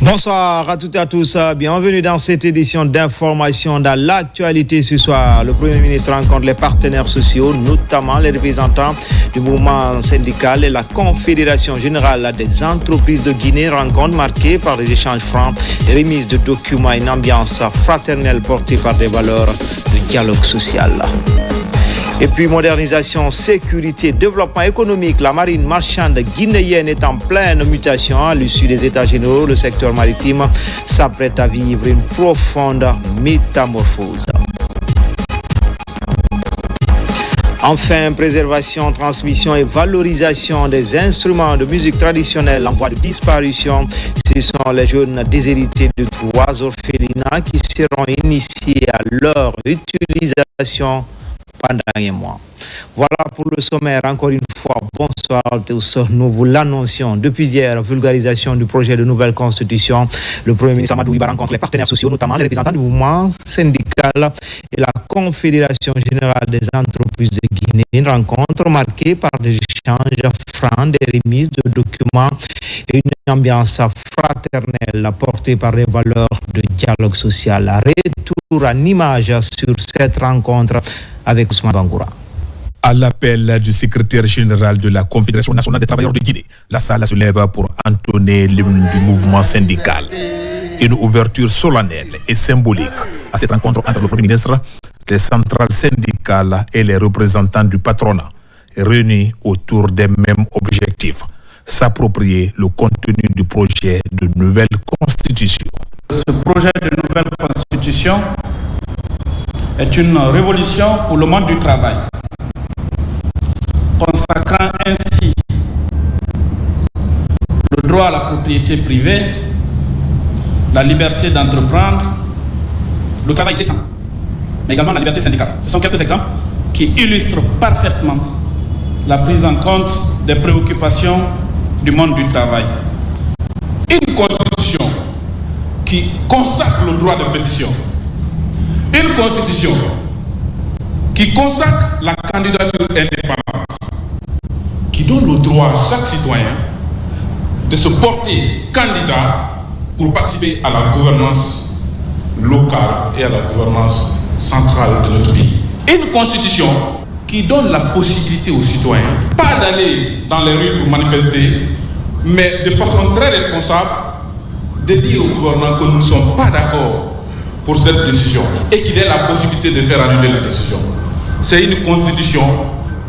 Bonsoir à toutes et à tous, bienvenue dans cette édition d'information dans l'actualité ce soir. Le Premier ministre rencontre les partenaires sociaux, notamment les représentants du mouvement syndical et la Confédération générale des entreprises de Guinée, rencontre marquée par des échanges francs et remise de documents et une ambiance fraternelle portée par des valeurs de dialogue social. Et puis modernisation, sécurité, développement économique. La marine marchande guinéenne est en pleine mutation. À l'issue des États généraux, le secteur maritime s'apprête à vivre une profonde métamorphose. Enfin, préservation, transmission et valorisation des instruments de musique traditionnelle en voie de disparition. Ce sont les jeunes déshérités de 3 orphelinats qui seront initiés à leur utilisation pendant un mois. Voilà pour le sommaire. Encore une fois, bonsoir à tous. Nous vous l'annoncions depuis hier, vulgarisation du projet de nouvelle constitution. Le Premier ministre Amadou Iba rencontre les partenaires sociaux, notamment les représentants du mouvement syndical et la Confédération générale des entreprises de Guinée. Une rencontre marquée par des échanges francs, des remises de documents et une ambiance fraternelle portée par les valeurs de dialogue social. Retour en image sur cette rencontre avec Ousmane Bangoura. À l'appel du secrétaire général de la Confédération nationale des travailleurs de Guinée, la salle se lève pour entonner l'hymne du mouvement syndical. Une ouverture solennelle et symbolique à cette rencontre entre le Premier ministre, les centrales syndicales et les représentants du patronat, réunis autour des mêmes objectifs: s'approprier le contenu du projet de nouvelle constitution. Ce projet de nouvelle constitution est une révolution pour le monde du travail, consacrant ainsi le droit à la propriété privée, la liberté d'entreprendre, le travail décent, mais également la liberté syndicale. Ce sont quelques exemples qui illustrent parfaitement la prise en compte des préoccupations du monde du travail. Une constitution qui consacre le droit de pétition, une constitution qui consacre la candidature indépendante, qui donne le droit à chaque citoyen de se porter candidat pour participer à la gouvernance locale et à la gouvernance centrale de notre pays. Une constitution qui donne la possibilité aux citoyens, pas d'aller dans les rues pour manifester, mais de façon très responsable, de dire au gouvernement que nous ne sommes pas d'accord pour cette décision et qu'il ait la possibilité de faire annuler la décision. C'est une constitution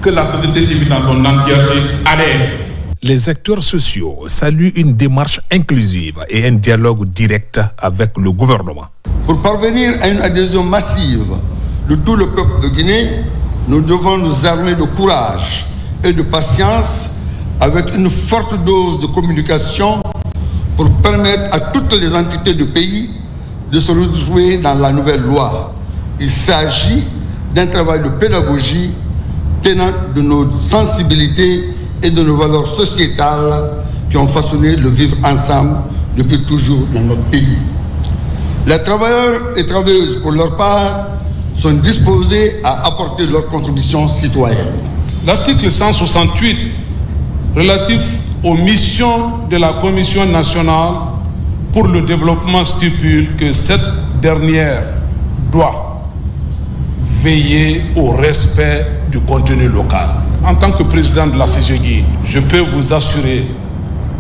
que la société civile dans son entièreté adhère. Les acteurs sociaux saluent une démarche inclusive et un dialogue direct avec le gouvernement. Pour parvenir à une adhésion massive de tout le peuple de Guinée, nous devons nous armer de courage et de patience avec une forte dose de communication pour permettre à toutes les entités du pays de se retrouver dans la nouvelle loi. Il s'agit d'un travail de pédagogie tenant de nos sensibilités et de nos valeurs sociétales qui ont façonné le vivre ensemble depuis toujours dans notre pays. Les travailleurs et travailleuses, pour leur part, sont disposés à apporter leur contribution citoyenne. L'article 168 relatif aux missions de la Commission nationale pour le développement stipule que cette dernière doit veiller au respect du contenu local. En tant que président de la CGI, je peux vous assurer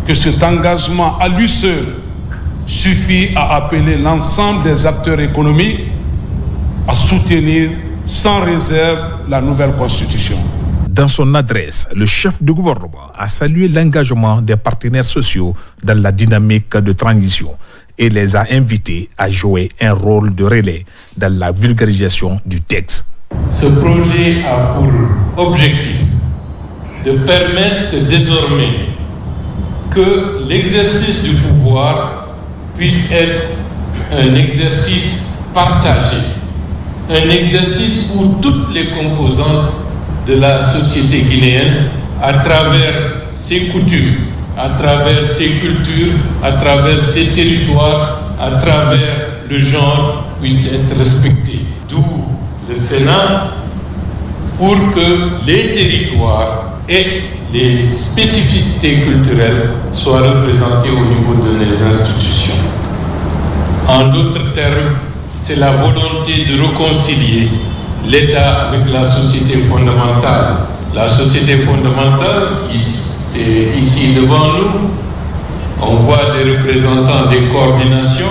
que cet engagement à lui seul suffit à appeler l'ensemble des acteurs économiques à soutenir sans réserve la nouvelle constitution. Dans son adresse, le chef du gouvernement a salué l'engagement des partenaires sociaux dans la dynamique de transition et les a invités à jouer un rôle de relais dans la vulgarisation du texte. Ce projet a pour objectif de permettre que désormais que l'exercice du pouvoir puisse être un exercice partagé, un exercice où toutes les composantes de la société guinéenne, à travers ses coutumes, à travers ses cultures, à travers ses territoires, à travers le genre, puissent être respectées. D'où le Sénat pour que les territoires et les spécificités culturelles soient représentées au niveau de nos institutions. En d'autres termes, c'est la volonté de réconcilier l'État avec la société fondamentale. La société fondamentale qui est ici devant nous, on voit des représentants des coordinations,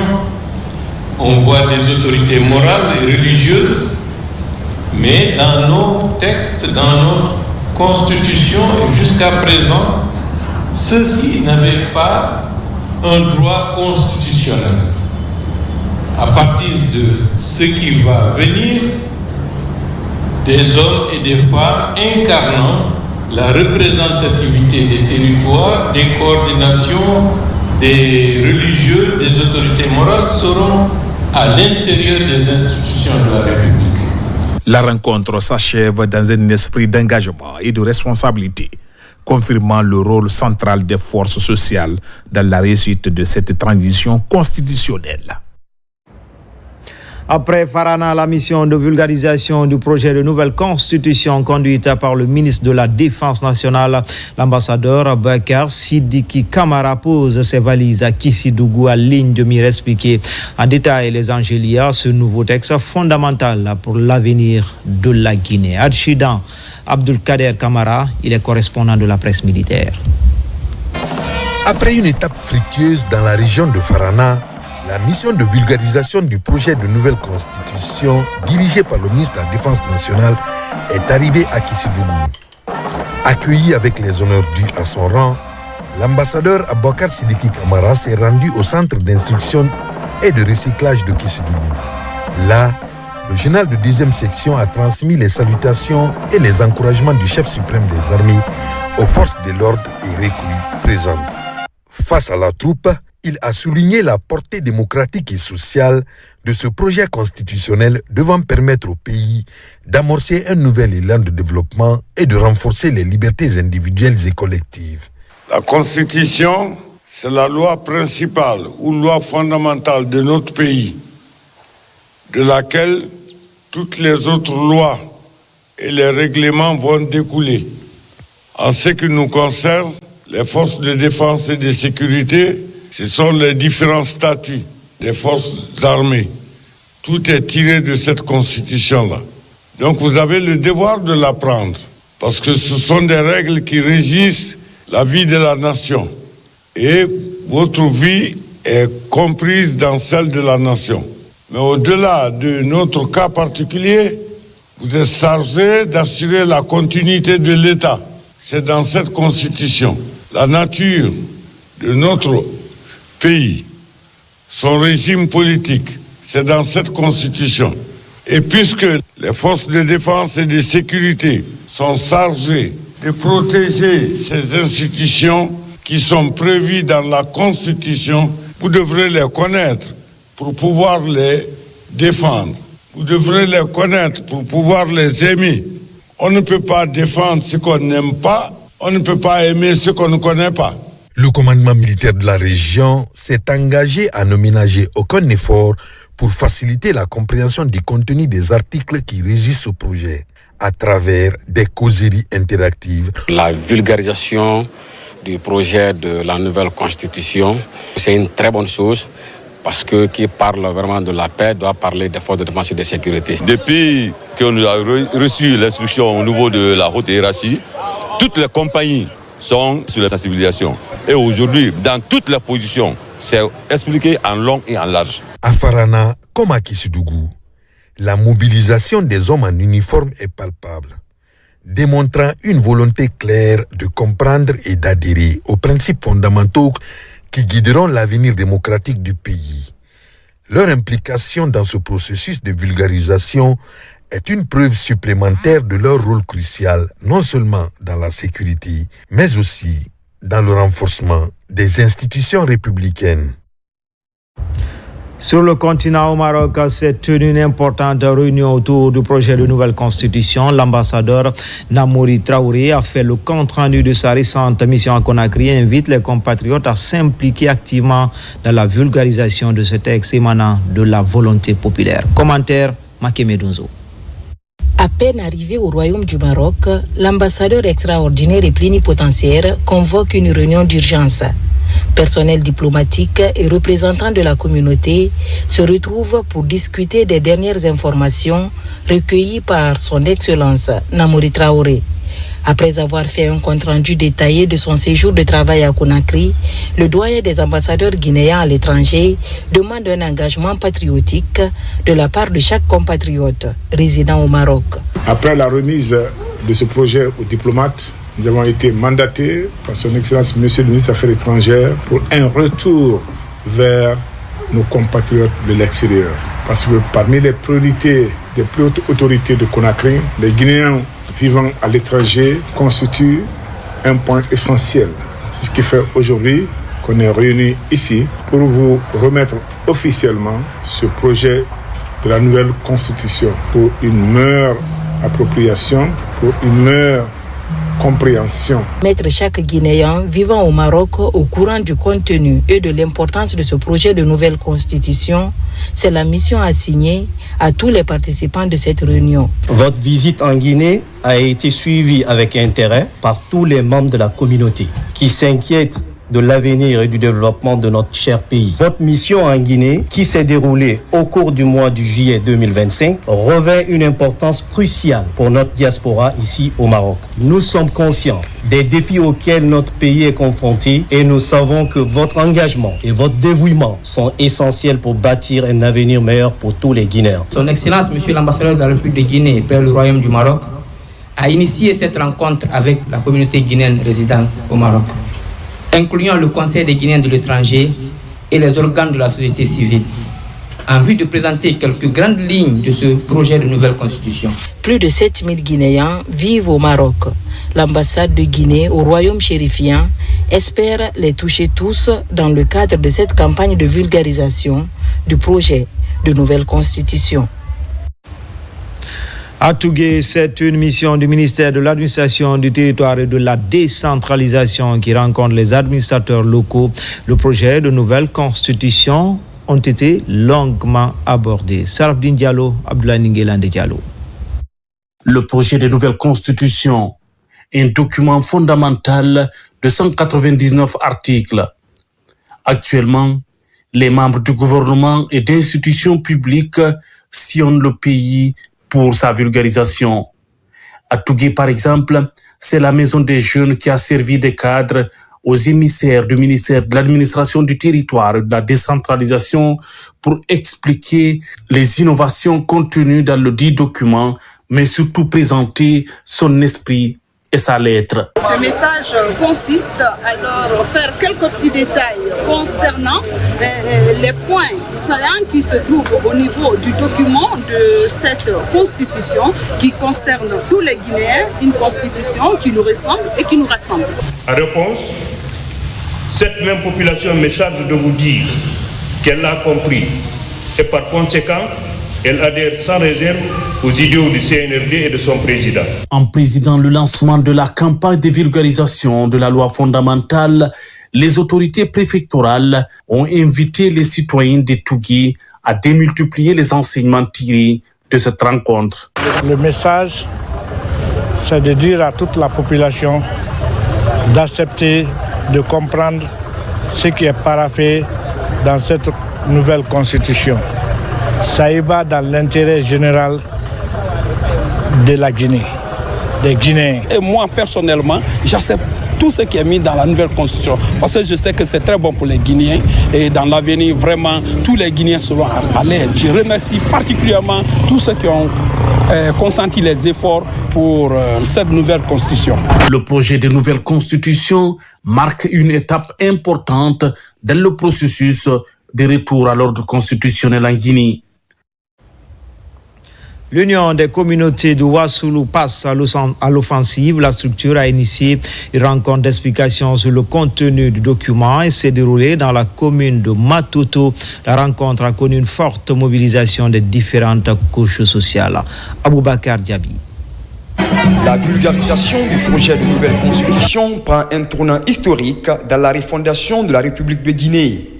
on voit des autorités morales et religieuses, mais dans nos textes, dans notre Constitution, et jusqu'à présent, ceux-ci n'avaient pas un droit constitutionnel. À partir de ce qui va venir, des hommes et des femmes incarnant la représentativité des territoires, des coordinations, des religieux, des autorités morales seront à l'intérieur des institutions de la République. La rencontre s'achève dans un esprit d'engagement et de responsabilité, confirmant le rôle central des forces sociales dans la réussite de cette transition constitutionnelle. Après Farana, la mission de vulgarisation du projet de nouvelle constitution conduite par le ministre de la Défense nationale, l'ambassadeur Bakar Sidiki Kamara pose ses valises à Kissidougou à ligne de mire expliquer en détail les enjeux liés à ce nouveau texte fondamental pour l'avenir de la Guinée. Adchidan Abdulkader Kamara, il est correspondant de la presse militaire. Après une étape fructueuse dans la région de Farana, la mission de vulgarisation du projet de nouvelle constitution dirigée par le ministre de la Défense nationale est arrivée à Kissidougou. Accueilli avec les honneurs dus à son rang, l'ambassadeur Bakar Sidiki Kamara s'est rendu au centre d'instruction et de recyclage de Kissidougou. Là, le général de 2e section a transmis les salutations et les encouragements du chef suprême des armées aux forces de l'ordre et recrues présentes. Face à la troupe, il a souligné la portée démocratique et sociale de ce projet constitutionnel devant permettre au pays d'amorcer un nouvel élan de développement et de renforcer les libertés individuelles et collectives. La Constitution, c'est la loi principale ou loi fondamentale de notre pays, de laquelle toutes les autres lois et les règlements vont découler. En ce qui nous concerne, les forces de défense et de sécurité, ce sont les différents statuts des forces armées. Tout est tiré de cette constitution-là. Donc vous avez le devoir de l'apprendre, parce que ce sont des règles qui régissent la vie de la nation. Et votre vie est comprise dans celle de la nation. Mais au-delà de notre cas particulier, vous êtes chargé d'assurer la continuité de l'État. C'est dans cette constitution. La nature de notre pays, son régime politique, c'est dans cette constitution. Et puisque les forces de défense et de sécurité sont chargées de protéger ces institutions qui sont prévues dans la constitution, vous devrez les connaître pour pouvoir les défendre. Vous devrez les connaître pour pouvoir les aimer. On ne peut pas défendre ce qu'on n'aime pas, on ne peut pas aimer ce qu'on ne connaît pas. Le commandement militaire de la région s'est engagé à ne ménager aucun effort pour faciliter la compréhension du contenu des articles qui régissent ce projet à travers des causeries interactives. La vulgarisation du projet de la nouvelle constitution, c'est une très bonne chose parce que qui parle vraiment de la paix doit parler des forces de défense et de sécurité. Depuis qu'on a reçu l'instruction au niveau de la haute hiérarchie, toutes les compagnies sont sur la sensibilisation. Et aujourd'hui, dans toutes les positions, c'est expliqué en long et en large. À Farana, comme à Kissidougou, la mobilisation des hommes en uniforme est palpable, démontrant une volonté claire de comprendre et d'adhérer aux principes fondamentaux qui guideront l'avenir démocratique du pays. Leur implication dans ce processus de vulgarisation est une preuve supplémentaire de leur rôle crucial, non seulement dans la sécurité, mais aussi dans le renforcement des institutions républicaines. Sur le continent au Maroc, s'est tenue une importante réunion autour du projet de nouvelle constitution. L'ambassadeur Namouri Traoré a fait le compte-rendu de sa récente mission à Conakry et invite les compatriotes à s'impliquer activement dans la vulgarisation de ce texte émanant de la volonté populaire. Commentaire, Maké Medunzo. À peine arrivé au Royaume du Maroc, l'ambassadeur extraordinaire et plénipotentiaire convoque une réunion d'urgence. Personnel diplomatique et représentants de la communauté se retrouvent pour discuter des dernières informations recueillies par son Excellence Namouri Traoré. Après avoir fait un compte-rendu détaillé de son séjour de travail à Conakry, le doyen des ambassadeurs guinéens à l'étranger demande un engagement patriotique de la part de chaque compatriote résidant au Maroc. Après la remise de ce projet aux diplomates, nous avons été mandatés par son Excellence Monsieur le ministre des Affaires étrangères pour un retour vers nos compatriotes de l'extérieur. Parce que parmi les priorités des plus hautes autorités de Conakry, les Guinéens vivant à l'étranger constituent un point essentiel. C'est ce qui fait aujourd'hui qu'on est réunis ici pour vous remettre officiellement ce projet de la nouvelle constitution pour une meilleure appropriation, pour une meilleure compréhension. Mettre chaque Guinéen vivant au Maroc au courant du contenu et de l'importance de ce projet de nouvelle constitution, c'est la mission assignée à tous les participants de cette réunion. Votre visite en Guinée a été suivie avec intérêt par tous les membres de la communauté qui s'inquiètent de l'avenir et du développement de notre cher pays. Votre mission en Guinée, qui s'est déroulée au cours du mois de juillet 2025, revêt une importance cruciale pour notre diaspora ici au Maroc. Nous sommes conscients des défis auxquels notre pays est confronté et nous savons que votre engagement et votre dévouement sont essentiels pour bâtir un avenir meilleur pour tous les Guinéens. Son Excellence, Monsieur l'ambassadeur de la République de Guinée, Père le Royaume du Maroc, a initié cette rencontre avec la communauté guinéenne résidente au Maroc, incluant le Conseil des Guinéens de l'étranger et les organes de la société civile, en vue de présenter quelques grandes lignes de ce projet de nouvelle constitution. Plus de 7000 Guinéens vivent au Maroc. L'ambassade de Guinée au Royaume chérifien espère les toucher tous dans le cadre de cette campagne de vulgarisation du projet de nouvelle constitution. À Tougué, c'est une mission du ministère de l'administration du territoire et de la décentralisation qui rencontre les administrateurs locaux. Le projet de nouvelle constitution ont été longuement abordés. Sarabdine Diallo, Abdoulaye Ninguelande Diallo. Le projet de nouvelle constitution est un document fondamental de 199 articles. Actuellement, les membres du gouvernement et d'institutions publiques sillonnent le pays pour sa vulgarisation. À Tougué, par exemple, c'est la Maison des Jeunes qui a servi de cadre aux émissaires du ministère de l'administration du territoire et de la décentralisation pour expliquer les innovations contenues dans le dit document, mais surtout présenter son esprit et sa lettre. Ce message consiste à leur faire quelques petits détails concernant les points saillants qui se trouvent au niveau du document de cette constitution qui concerne tous les Guinéens, une constitution qui nous ressemble et qui nous rassemble. En réponse, cette même population me charge de vous dire qu'elle a compris et par conséquent, elle adhère sans réserve aux idéaux du CNRD et de son président. En présidant le lancement de la campagne de vulgarisation de la loi fondamentale, les autorités préfectorales ont invité les citoyens de Tougué à démultiplier les enseignements tirés de cette rencontre. Le message, c'est de dire à toute la population d'accepter, de comprendre ce qui est paraphé dans cette nouvelle constitution. Ça y va dans l'intérêt général de la Guinée, des Guinéens. Et moi, personnellement, j'accepte tout ce qui est mis dans la nouvelle constitution parce que je sais que c'est très bon pour les Guinéens et dans l'avenir, vraiment, tous les Guinéens seront à l'aise. Je remercie particulièrement tous ceux qui ont consenti les efforts pour cette nouvelle constitution. Le projet de nouvelle constitution marque une étape importante dans le processus de retour à l'ordre constitutionnel en Guinée. L'Union des communautés de Ouassoulou passe à l'offensive. La structure a initié une rencontre d'explication sur le contenu du document et s'est déroulée dans la commune de Matoto. La rencontre a connu une forte mobilisation des différentes couches sociales. Aboubakar Diaby. La vulgarisation du projet de nouvelle constitution prend un tournant historique dans la refondation de la République de Guinée.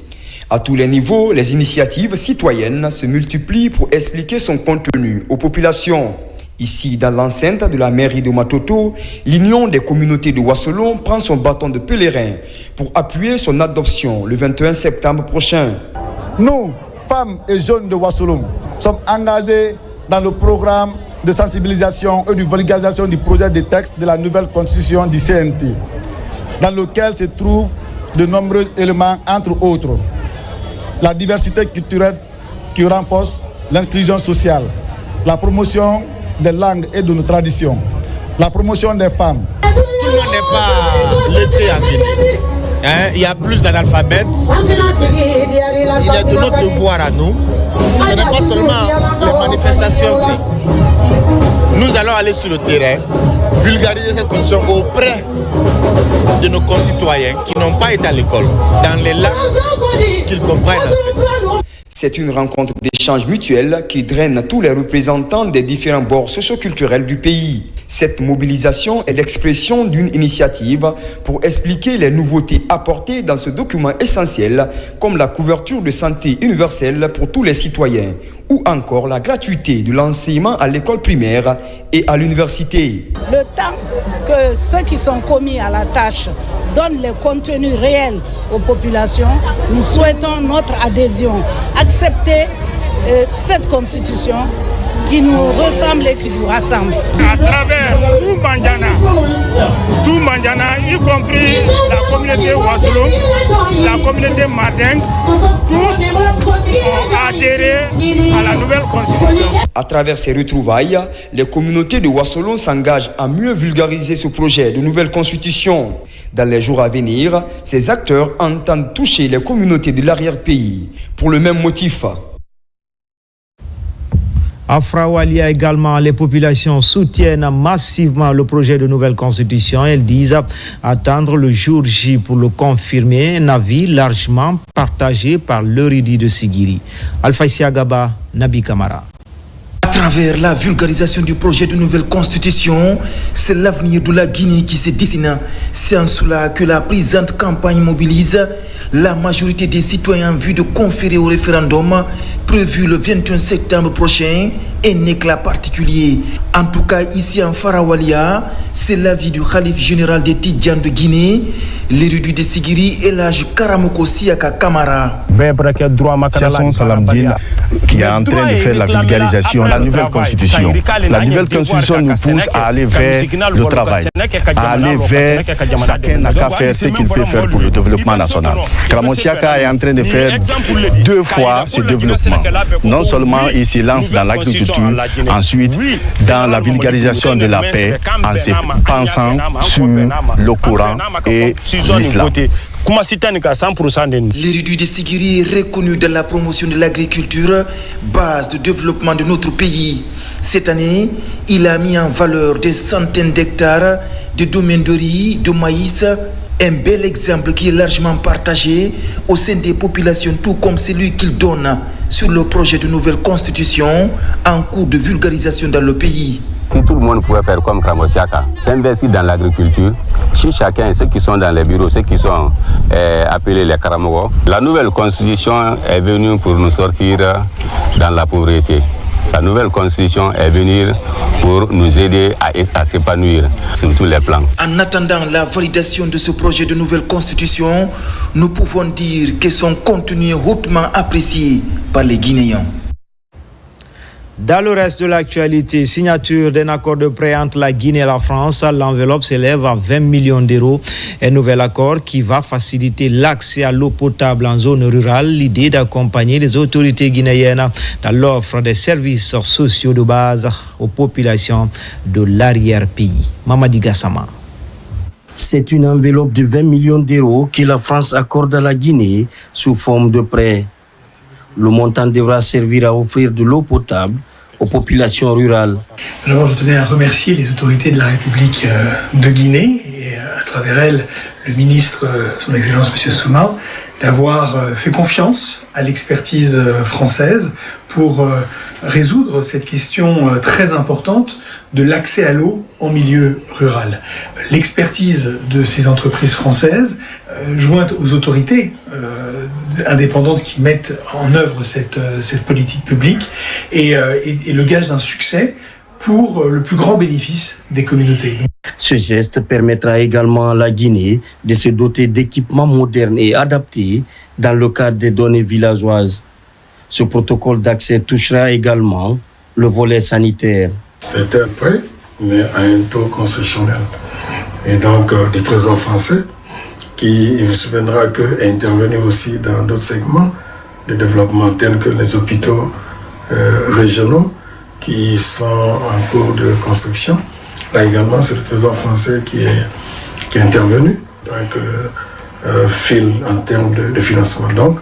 À tous les niveaux, les initiatives citoyennes se multiplient pour expliquer son contenu aux populations. Ici, dans l'enceinte de la mairie de Matoto, l'Union des communautés de Wassolon prend son bâton de pèlerin pour appuyer son adoption le 21 septembre prochain. Nous, femmes et jeunes de Wassolon, sommes engagés dans le programme de sensibilisation et de vulgarisation du projet de texte de la nouvelle constitution du CNT, dans lequel se trouvent de nombreux éléments, entre autres la diversité culturelle qui renforce l'inclusion sociale, la promotion des langues et de nos traditions, la promotion des femmes. Tout le monde n'est pas lettré en Guinée. Il y a plus d'analphabètes, il y a de notre devoir à nous. Ce n'est pas seulement les manifestations-ci. Nous allons aller sur le terrain, vulgariser cette condition auprès de nos concitoyens qui n'ont pas été à l'école, dans les langues qu'ils comprennent. C'est une rencontre d'échange mutuel qui draine tous les représentants des différents bords socioculturels du pays. Cette mobilisation est l'expression d'une initiative pour expliquer les nouveautés apportées dans ce document essentiel, comme la couverture de santé universelle pour tous les citoyens, ou encore la gratuité de l'enseignement à l'école primaire et à l'université. Le temps que ceux qui sont commis à la tâche donnent les contenus réels aux populations, nous souhaitons notre adhésion. Accepter cette constitution qui nous ressemble et qui nous rassemble. À travers tout Mandiana, y compris la communauté Wassolon, la communauté Mandingue, tous ont adhéré à la nouvelle constitution. À travers ces retrouvailles, les communautés de Wassolon s'engagent à mieux vulgariser ce projet de nouvelle constitution. Dans les jours à venir, ces acteurs entendent toucher les communautés de l'arrière-pays pour le même motif. À Frawalia également, les populations soutiennent massivement le projet de nouvelle constitution. Elles disent attendre le jour J pour le confirmer, un avis largement partagé par l'érudit de Sigiri. Alpha Siagaba, Nabi Kamara. À travers la vulgarisation du projet de nouvelle constitution, c'est l'avenir de la Guinée qui se dessine. C'est en cela que la présente campagne mobilise la majorité des citoyens en vue de conférer au référendum prévu le 21 septembre prochain un éclat particulier. En tout cas, ici en Farawalia, c'est l'avis du Khalif général des Tidjans de Guinée, l'érudit de Sigiri et l'âge Karamoko Siaka Kamara. Sasson Salamdine qui est en train de faire la vulgarisation de la nouvelle constitution. La nouvelle constitution nous pousse à aller vers le travail, à aller vers chacun n'a qu'à faire ce qu'il peut faire pour le développement national. Kramosiaka est en train de faire 2 fois ce développement. Non seulement il se lance dans l'agriculture, ensuite dans la vulgarisation de la paix en se pensant sur le Coran et l'islam. L'érudit de Sigiri est reconnu dans la promotion de l'agriculture, base de développement de notre pays. Cette année, il a mis en valeur des centaines d'hectares de domaines de riz, de maïs, un bel exemple qui est largement partagé au sein des populations, tout comme celui qu'il donne sur le projet de nouvelle constitution en cours de vulgarisation dans le pays. Si tout le monde pouvait faire comme Kramosiaka, investir dans l'agriculture, si chacun, ceux qui sont dans les bureaux, ceux qui sont appelés les Karamogo, la nouvelle constitution est venue pour nous sortir dans la pauvreté. La nouvelle constitution est venue pour nous aider à s'épanouir sur tous les plans. En attendant la validation de ce projet de nouvelle constitution, nous pouvons dire que son contenu est hautement apprécié par les Guinéens. Dans le reste de l'actualité, signature d'un accord de prêt entre la Guinée et la France. L'enveloppe s'élève à 20 millions d'euros. Un nouvel accord qui va faciliter l'accès à l'eau potable en zone rurale. L'idée d'accompagner les autorités guinéennes dans l'offre des services sociaux de base aux populations de l'arrière-pays. Mamadi Gassama. C'est une enveloppe de 20 millions d'euros que la France accorde à la Guinée sous forme de prêt. Le montant devra servir à offrir de l'eau potable aux populations rurales. Alors, je tenais à remercier les autorités de la République de Guinée et à travers elles, le ministre, son Excellence M. Souma, d'avoir fait confiance à l'expertise française pour résoudre cette question très importante de l'accès à l'eau en milieu rural. L'expertise de ces entreprises françaises, jointe aux autorités indépendantes qui mettent en œuvre cette politique publique, est le gage d'un succès pour le plus grand bénéfice des communautés. Ce geste permettra également à la Guinée de se doter d'équipements modernes et adaptés dans le cadre des données villageoises. Ce protocole d'accès touchera également le volet sanitaire. C'est un prêt, mais à un taux concessionnel. Et donc, du Trésor français, qui, il vous souviendra qu'est intervenu aussi dans d'autres segments de développement tels que les hôpitaux régionaux qui sont en cours de construction. Là également, c'est le Trésor français qui est intervenu, donc file en termes de financement. Donc,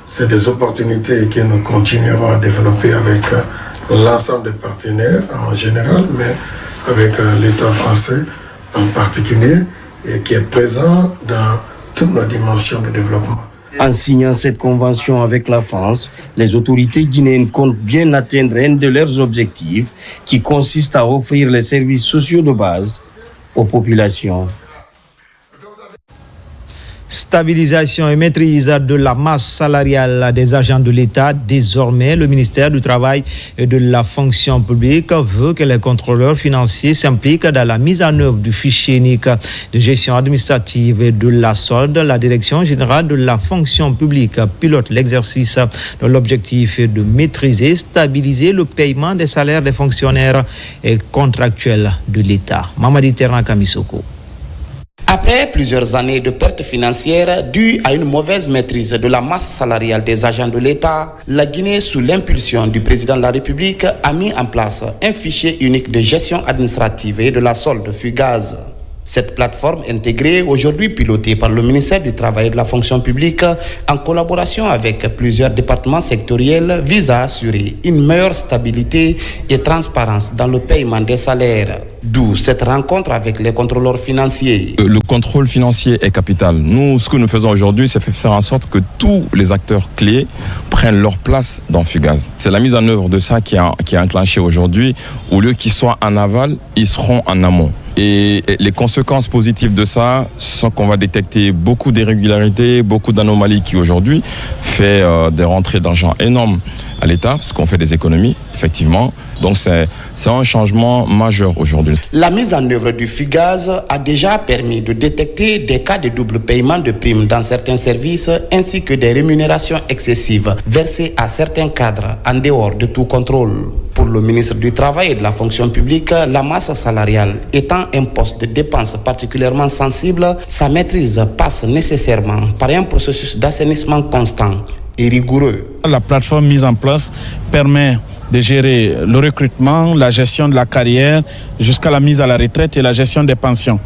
c'est des opportunités que nous continuerons à développer avec l'ensemble des partenaires en général, mais avec l'État français en particulier, et qui est présent dans toutes nos dimensions de développement. En signant cette convention avec la France, les autorités guinéennes comptent bien atteindre un de leurs objectifs qui consiste à offrir les services sociaux de base aux populations. Stabilisation et maîtrise de la masse salariale des agents de l'État. Désormais, le ministère du Travail et de la Fonction publique veut que les contrôleurs financiers s'impliquent dans la mise en œuvre du fichier unique de gestion administrative et de la solde. La Direction générale de la Fonction publique pilote l'exercice dont l'objectif est de maîtriser, stabiliser le paiement des salaires des fonctionnaires et contractuels de l'État. Mamadi Terna Kamisoko. Après plusieurs années de pertes financières dues à une mauvaise maîtrise de la masse salariale des agents de l'État, la Guinée, sous l'impulsion du président de la République, a mis en place un fichier unique de gestion administrative et de la solde fugaz. Cette plateforme intégrée, aujourd'hui pilotée par le ministère du Travail et de la Fonction publique, en collaboration avec plusieurs départements sectoriels, vise à assurer une meilleure stabilité et transparence dans le paiement des salaires. D'où cette rencontre avec les contrôleurs financiers. Le contrôle financier est capital. Nous, ce que nous faisons aujourd'hui, c'est faire en sorte que tous les acteurs clés prennent leur place dans Fugaz. C'est la mise en œuvre de ça qui est enclenchée aujourd'hui. Au lieu qu'ils soient en aval, ils seront en amont. Et les conséquences positives de ça sont qu'on va détecter beaucoup d'irrégularités, beaucoup d'anomalies qui aujourd'hui fait des rentrées d'argent énormes à l'État, parce qu'on fait des économies, effectivement. Donc c'est un changement majeur aujourd'hui. La mise en œuvre du Fugaz a déjà permis de détecter des cas de double paiement de primes dans certains services, ainsi que des rémunérations excessives versées à certains cadres en dehors de tout contrôle. Pour le ministre du Travail et de la Fonction publique, la masse salariale étant un poste de dépense particulièrement sensible, sa maîtrise passe nécessairement par un processus d'assainissement constant et rigoureux. La plateforme mise en place permet de gérer le recrutement, la gestion de la carrière, jusqu'à la mise à la retraite et la gestion des pensions.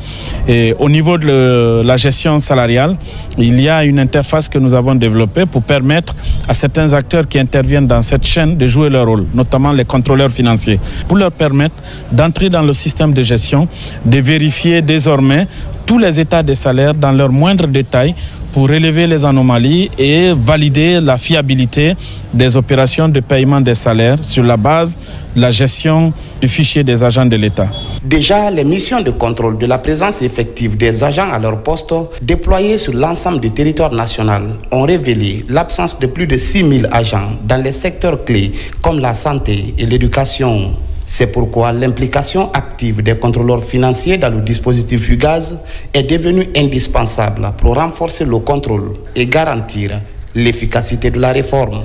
Et au niveau de la gestion salariale, il y a une interface que nous avons développée pour permettre à certains acteurs qui interviennent dans cette chaîne de jouer leur rôle, notamment les contrôleurs financiers, pour leur permettre d'entrer dans le système de gestion, de vérifier désormais tous les états des salaires dans leurs moindres détails pour relever les anomalies et valider la fiabilité des opérations de paiement des salaires sur la base de la gestion du fichier des agents de l'État. Déjà, les missions de contrôle de la présence effective des agents à leur poste, déployées sur l'ensemble du territoire national, ont révélé l'absence de plus de 6 000 agents dans les secteurs clés comme la santé et l'éducation. C'est pourquoi l'implication active des contrôleurs financiers dans le dispositif Fugaz est devenue indispensable pour renforcer le contrôle et garantir l'efficacité de la réforme.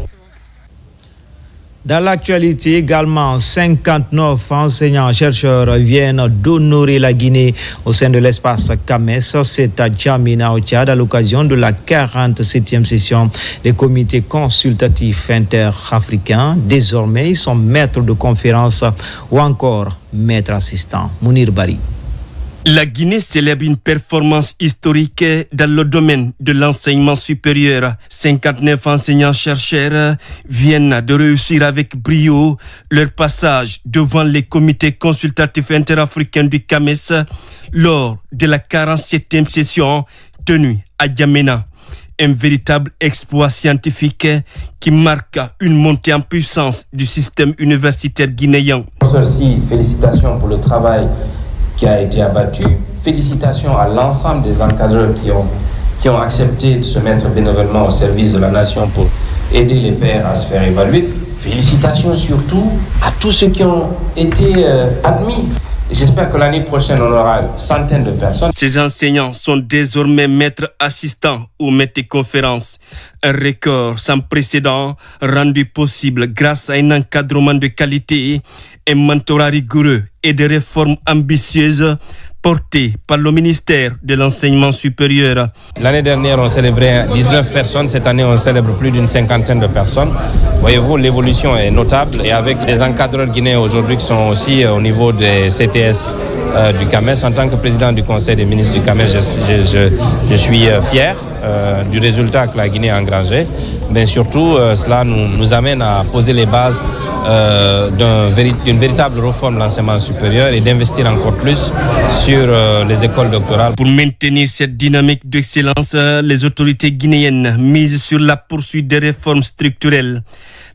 Dans l'actualité également, 59 enseignants-chercheurs viennent d'honorer la Guinée au sein de l'espace CAMES. C'est à Djamena au Tchad à l'occasion de la 47e session des comités consultatifs interafricains. Désormais, ils sont maîtres de conférences ou encore maîtres assistants. Mounir Bari. La Guinée célèbre une performance historique dans le domaine de l'enseignement supérieur. 59 enseignants-chercheurs viennent de réussir avec brio leur passage devant les comités consultatifs interafricains du CAMES lors de la 47e session tenue à Djamena. Un véritable exploit scientifique qui marque une montée en puissance du système universitaire guinéen. Merci, félicitations pour le travail qui a été abattu. Félicitations à l'ensemble des encadreurs qui ont accepté de se mettre bénévolement au service de la nation pour aider les pairs à se faire évaluer. Félicitations surtout à tous ceux qui ont été admis. J'espère que l'année prochaine, on aura une centaine de personnes. Ces enseignants sont désormais maîtres assistants ou maîtres de conférences. Un record sans précédent rendu possible grâce à un encadrement de qualité, un mentorat rigoureux et des réformes ambitieuses portées par le ministère de l'Enseignement supérieur. L'année dernière, on célébrait 19 personnes. Cette année, on célèbre plus d'une cinquantaine de personnes. Voyez-vous, l'évolution est notable. Et avec des encadreurs guinéens aujourd'hui qui sont aussi au niveau des CTS du CAMES, en tant que président du Conseil des ministres du CAMES, je suis fier du résultat que la Guinée a engrangé. Mais surtout, cela nous amène à poser les bases d'une véritable réforme de l'enseignement supérieur et d'investir encore plus sur les écoles doctorales. Pour maintenir cette dynamique d'excellence, les autorités guinéennes misent sur la poursuite des réformes structurelles.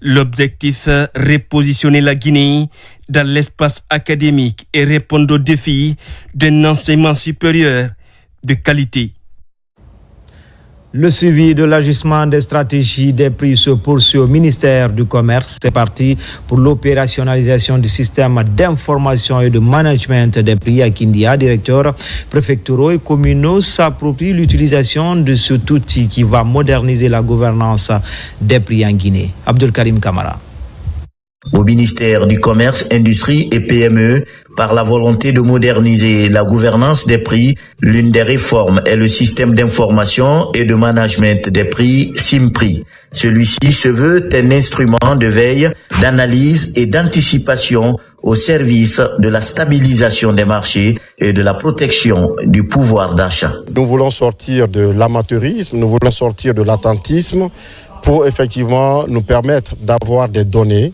L'objectif, repositionner la Guinée dans l'espace académique et répondre aux défis d'un enseignement supérieur de qualité. Le suivi de l'ajustement des stratégies des prix se poursuit au ministère du Commerce. C'est parti pour l'opérationnalisation du système d'information et de management des prix. Akindia, directeurs préfectoraux et communaux, s'approprie l'utilisation de cet outil qui va moderniser la gouvernance des prix en Guinée. Abdul Karim Kamara. Au ministère du Commerce, Industrie et PME, par la volonté de moderniser la gouvernance des prix, l'une des réformes est le système d'information et de management des prix, SIMPRI. Celui-ci se veut un instrument de veille, d'analyse et d'anticipation au service de la stabilisation des marchés et de la protection du pouvoir d'achat. Nous voulons sortir de l'amateurisme, nous voulons sortir de l'attentisme pour effectivement nous permettre d'avoir des données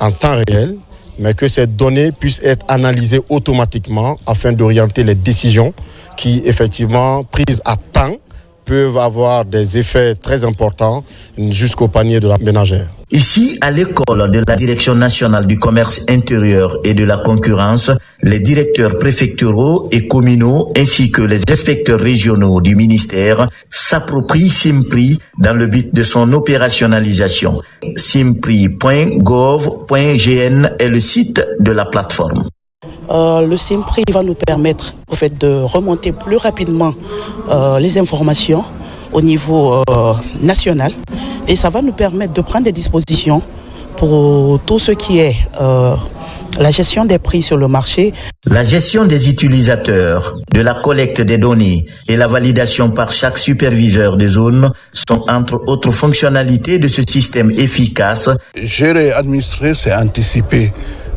en temps réel, mais que ces données puissent être analysées automatiquement afin d'orienter les décisions qui, effectivement, prises à temps, peuvent avoir des effets très importants jusqu'au panier de la ménagère. Ici, à l'école de la Direction nationale du commerce intérieur et de la concurrence, les directeurs préfectoraux et communaux ainsi que les inspecteurs régionaux du ministère s'approprient SIMPRI dans le but de son opérationnalisation. simpri.gov.gn est le site de la plateforme. Le SIMPRI va nous permettre au fait de remonter plus rapidement les informations au niveau national et ça va nous permettre de prendre des dispositions pour tout ce qui est la gestion des prix sur le marché. La gestion des utilisateurs, de la collecte des données et la validation par chaque superviseur de zone sont entre autres fonctionnalités de ce système efficace. Gérer et administrer, c'est anticiper.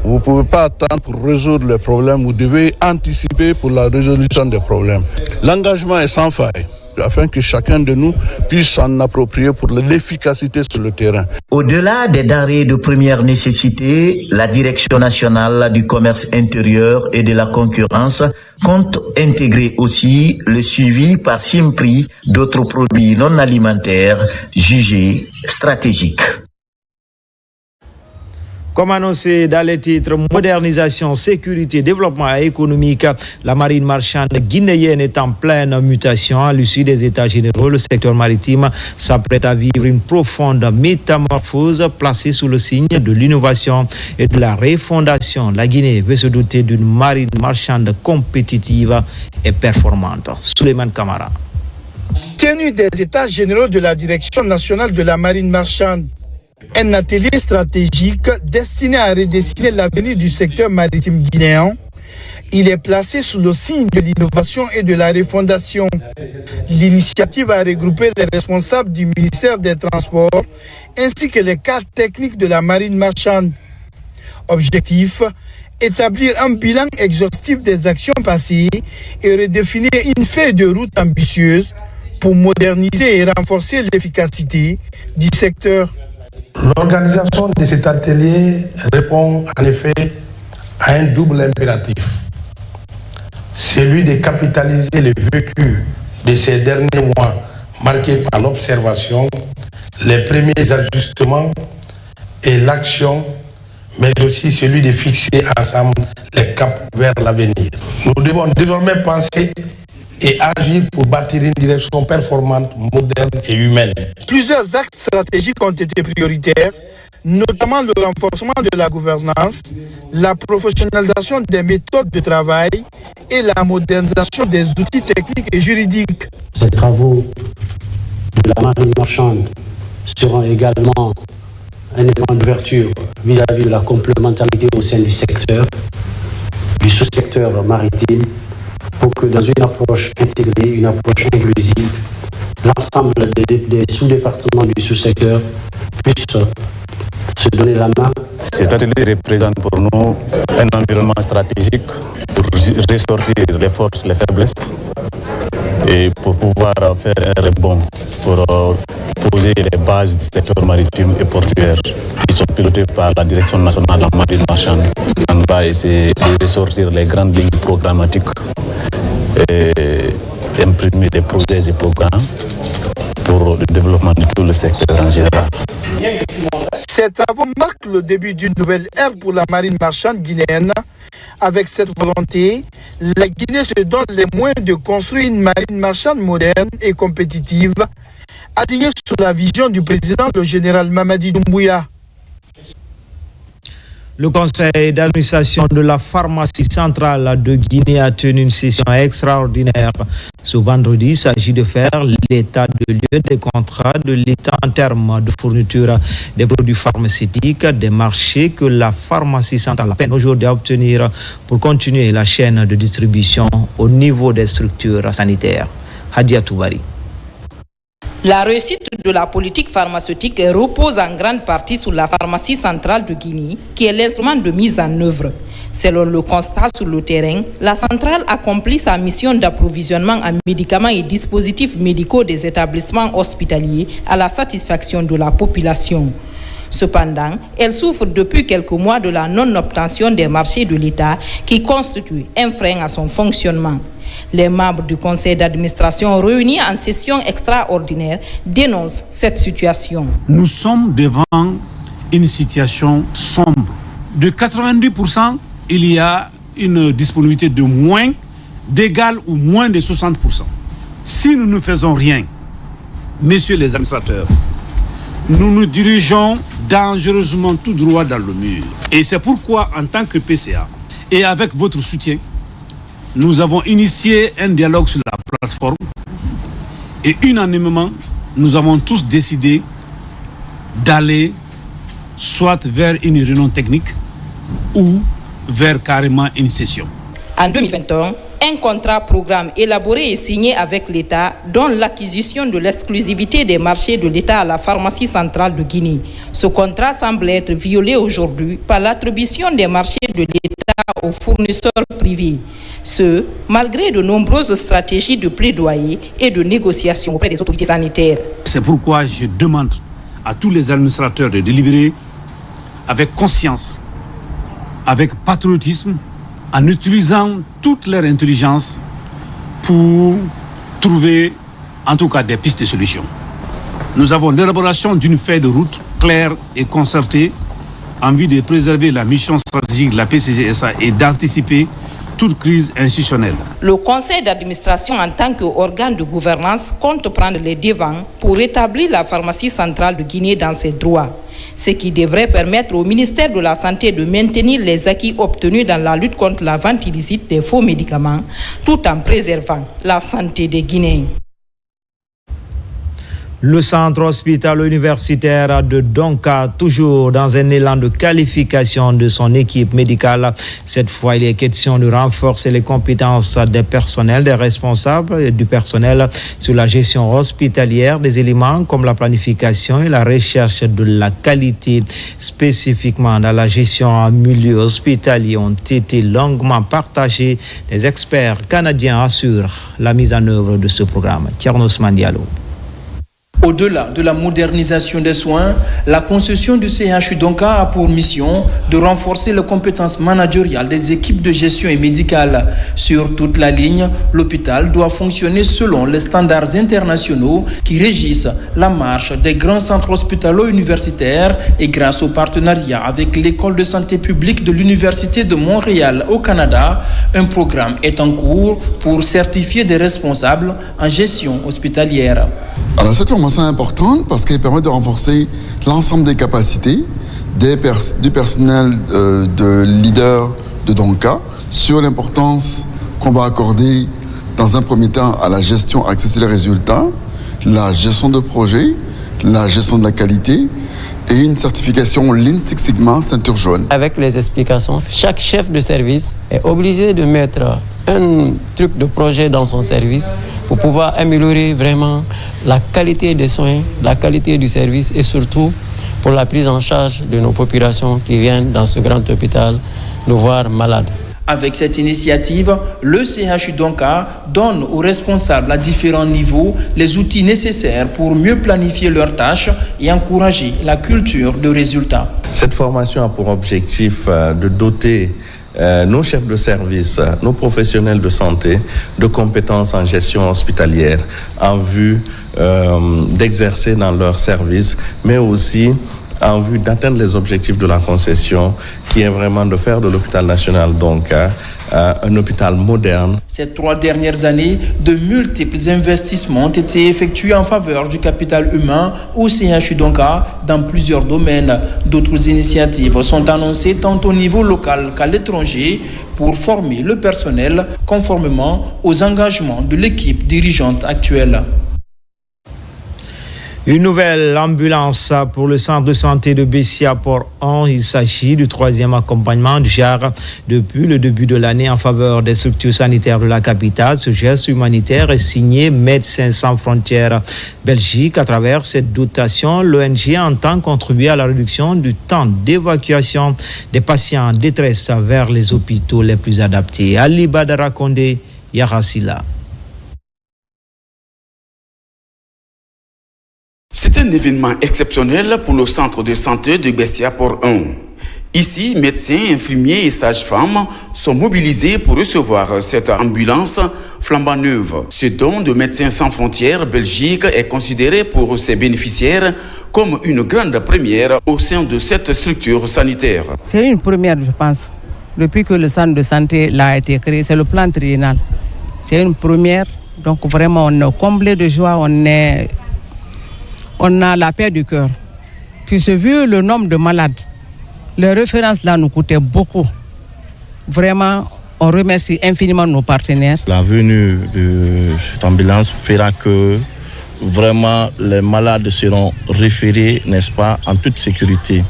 Vous ne pouvez pas attendre pour résoudre les problèmes, vous devez anticiper pour la résolution des problèmes. L'engagement est sans faille, afin que chacun de nous puisse s'en approprier pour l'efficacité sur le terrain. Au-delà des denrées de première nécessité, la Direction nationale du commerce intérieur et de la concurrence compte intégrer aussi le suivi par SIMPRI d'autres produits non alimentaires jugés stratégiques. Comme annoncé dans les titres, modernisation, sécurité, développement économique, la marine marchande guinéenne est en pleine mutation. À l'issue des États généraux, le secteur maritime s'apprête à vivre une profonde métamorphose placée sous le signe de l'innovation et de la refondation. La Guinée veut se doter d'une marine marchande compétitive et performante. Souleymane Kamara. Tenue des États généraux de la Direction nationale de la marine marchande, un atelier stratégique destiné à redessiner l'avenir du secteur maritime guinéen. Il est placé sous le signe de l'innovation et de la refondation. L'initiative a regroupé les responsables du ministère des Transports ainsi que les cadres techniques de la marine marchande. Objectif, établir un bilan exhaustif des actions passées et redéfinir une feuille de route ambitieuse pour moderniser et renforcer l'efficacité du secteur. L'organisation de cet atelier répond en effet à un double impératif. Celui de capitaliser le vécu de ces derniers mois marqués par l'observation, les premiers ajustements et l'action, mais aussi celui de fixer ensemble les caps vers l'avenir. Nous devons désormais penser et agir pour bâtir une direction performante, moderne et humaine. Plusieurs axes stratégiques ont été prioritaires. notamment le renforcement de la gouvernance, la professionnalisation des méthodes de travail et la modernisation des outils techniques et juridiques. Ces travaux de la marine marchande seront également un élément d'ouverture vis-à-vis de la complémentarité au sein du secteur, du sous-secteur maritime, pour que dans une approche intégrée, une approche inclusive, l'ensemble des sous-départements du sous-secteur puissent se donner la main. Cet atelier représente pour nous un environnement stratégique pour ressortir les forces, les faiblesses et pour pouvoir faire un rebond pour poser les bases du secteur maritime et portuaire qui sont pilotées par la Direction nationale de la marine marchande. On va essayer de ressortir les grandes lignes programmatiques et imprimer des projets et programmes pour le développement de tout le secteur en général. Ces travaux marquent le début d'une nouvelle ère pour la marine marchande guinéenne. Avec cette volonté, la Guinée se donne les moyens de construire une marine marchande moderne et compétitive, alignée sur la vision du président, le général Mamadi Doumbouya. Le conseil d'administration de la pharmacie centrale de Guinée a tenu une session extraordinaire. Ce vendredi, il s'agit de faire l'état de lieu des contrats de l'État en termes de fourniture des produits pharmaceutiques, des marchés que la pharmacie centrale peine aujourd'hui à obtenir pour continuer la chaîne de distribution au niveau des structures sanitaires. Hadia Toubari. La réussite de la politique pharmaceutique repose en grande partie sur la pharmacie centrale de Guinée, qui est l'instrument de mise en œuvre. Selon le constat sur le terrain, la centrale accomplit sa mission d'approvisionnement en médicaments et dispositifs médicaux des établissements hospitaliers à la satisfaction de la population. Cependant, elle souffre depuis quelques mois de la non-obtention des marchés de l'État qui constitue un frein à son fonctionnement. Les membres du conseil d'administration réunis en session extraordinaire dénoncent cette situation. Nous sommes devant une situation sombre. De 90%, il y a une disponibilité de moins, d'égal ou moins de 60%. Si nous ne faisons rien, messieurs les administrateurs, nous nous dirigeons dangereusement tout droit dans le mur. Et c'est pourquoi, en tant que PCA, et avec votre soutien, nous avons initié un dialogue sur la plateforme et unanimement, nous avons tous décidé d'aller soit vers une réunion technique ou vers carrément une session. En 2021, un contrat programme élaboré et signé avec l'État donne l'acquisition de l'exclusivité des marchés de l'État à la pharmacie centrale de Guinée. Ce contrat semble être violé aujourd'hui par l'attribution des marchés de l'État aux fournisseurs privés. Ce, malgré de nombreuses stratégies de plaidoyer et de négociation auprès des autorités sanitaires. C'est pourquoi je demande à tous les administrateurs de délibérer avec conscience, avec patriotisme, en utilisant toute leur intelligence pour trouver en tout cas des pistes de solutions. Nous avons l'élaboration d'une feuille de route claire et concertée en vue de préserver la mission stratégique de la PCGSA et d'anticiper toute crise institutionnelle. Le conseil d'administration en tant qu'organe de gouvernance compte prendre les devants pour rétablir la pharmacie centrale de Guinée dans ses droits, ce qui devrait permettre au ministère de la Santé de maintenir les acquis obtenus dans la lutte contre la vente illicite des faux médicaments, tout en préservant la santé des Guinéens. Le centre hospitalo-universitaire de Donka, toujours dans un élan de qualification de son équipe médicale. Cette fois, il est question de renforcer les compétences des personnels, des responsables et du personnel sur la gestion hospitalière des éléments comme la planification et la recherche de la qualité. Spécifiquement dans la gestion en milieu hospitalier ont été longuement partagés. Les experts canadiens assurent la mise en œuvre de ce programme. Thiernos Mandialo. Au-delà de la modernisation des soins, la concession du CHU Donka a pour mission de renforcer les compétences managériales des équipes de gestion et médicale. Sur toute la ligne, l'hôpital doit fonctionner selon les standards internationaux qui régissent la marche des grands centres hospitalo-universitaires et grâce au partenariat avec l'École de santé publique de l'Université de Montréal au Canada, un programme est en cours pour certifier des responsables en gestion hospitalière. Alors cette formation est importante parce qu'elle permet de renforcer l'ensemble des capacités du personnel de leader de Donka sur l'importance qu'on va accorder dans un premier temps à la gestion axée sur les résultats, la gestion de projet, la gestion de la qualité et une certification Lean Six Sigma ceinture jaune. Avec les explications, chaque chef de service est obligé de mettre un truc de projet dans son service pour pouvoir améliorer vraiment la qualité des soins, la qualité du service et surtout pour la prise en charge de nos populations qui viennent dans ce grand hôpital nous voir malades. Avec cette initiative, le CHU Donka donne aux responsables à différents niveaux les outils nécessaires pour mieux planifier leurs tâches et encourager la culture de résultats. Cette formation a pour objectif de doter nos chefs de service, nos professionnels de santé de compétences en gestion hospitalière en vue d'exercer dans leur service, mais aussi en vue d'atteindre les objectifs de la concession, qui est vraiment de faire de l'hôpital national Donka un hôpital moderne. Ces 3 dernières années, de multiples investissements ont été effectués en faveur du capital humain au CHU Donka dans plusieurs domaines. D'autres initiatives sont annoncées tant au niveau local qu'à l'étranger pour former le personnel conformément aux engagements de l'équipe dirigeante actuelle. Une nouvelle ambulance pour le centre de santé de Bessia-Port-On. Il s'agit du 3e accompagnement du JAR depuis le début de l'année en faveur des structures sanitaires de la capitale. Ce geste humanitaire est signé Médecins sans frontières Belgique. À travers cette dotation, l'ONG entend contribuer à la réduction du temps d'évacuation des patients en détresse vers les hôpitaux les plus adaptés. Ali Badara Kondé, Yarasila. C'est un événement exceptionnel pour le centre de santé de Bessia-Port-On. Ici, médecins, infirmiers et sages-femmes sont mobilisés pour recevoir cette ambulance flambant neuve. Ce don de Médecins sans frontières Belgique est considéré pour ses bénéficiaires comme une grande première au sein de cette structure sanitaire. C'est une première, je pense. Depuis que le centre de santé a été créé, c'est le plan triennal. C'est une première. Donc vraiment, on est comblé de joie, on a la paix du cœur. Puis vu le nombre de malades, les références là nous coûtaient beaucoup. Vraiment, on remercie infiniment nos partenaires. La venue de cette ambulance fera que vraiment les malades seront référés, n'est-ce pas, en toute sécurité.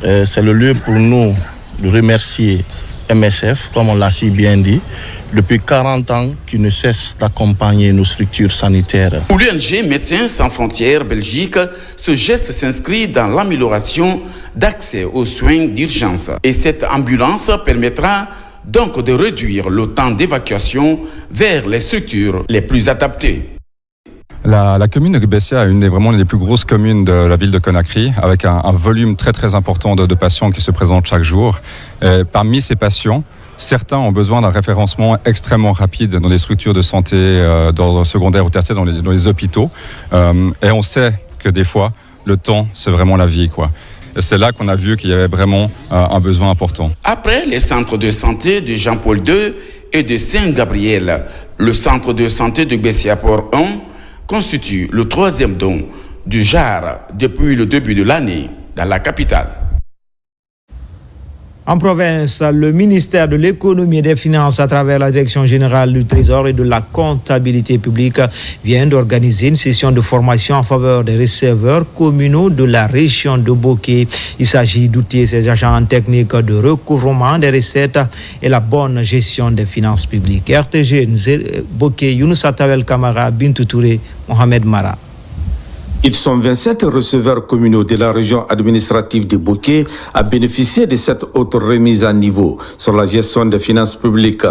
C'est le lieu pour nous de remercier MSF, comme on l'a si bien dit, depuis 40 ans qui ne cesse d'accompagner nos structures sanitaires. Pour l'ONG Médecins sans frontières Belgique, ce geste s'inscrit dans l'amélioration d'accès aux soins d'urgence. Et cette ambulance permettra donc de réduire le temps d'évacuation vers les structures les plus adaptées. La commune de Bessia est une des vraiment les plus grosses communes de la ville de Conakry, avec un volume très très important de patients qui se présentent chaque jour. Parmi ces patients, certains ont besoin d'un référencement extrêmement rapide dans les structures de santé d'ordre secondaire ou tertiaire, dans les hôpitaux. Et on sait que des fois, le temps, c'est vraiment la vie, quoi. Et c'est là qu'on a vu qu'il y avait vraiment un besoin important. Après les centres de santé de Jean-Paul II et de Saint-Gabriel, le centre de santé de Bessia-Port-On constitue le 3e don du JAR depuis le début de l'année dans la capitale. En province, le ministère de l'économie et des finances, à travers la direction générale du Trésor et de la comptabilité publique, vient d'organiser une session de formation en faveur des receveurs communaux de la région de Bokeh. Il s'agit d'outiller ces agents techniques de recouvrement des recettes et la bonne gestion des finances publiques. RTG Bokeh, Younous Atawel Kamara, Bintou Touré, Mohamed Mara. Ils sont 27 receveurs communaux de la région administrative de Bokeh à bénéficier de cette autre remise à niveau sur la gestion des finances publiques.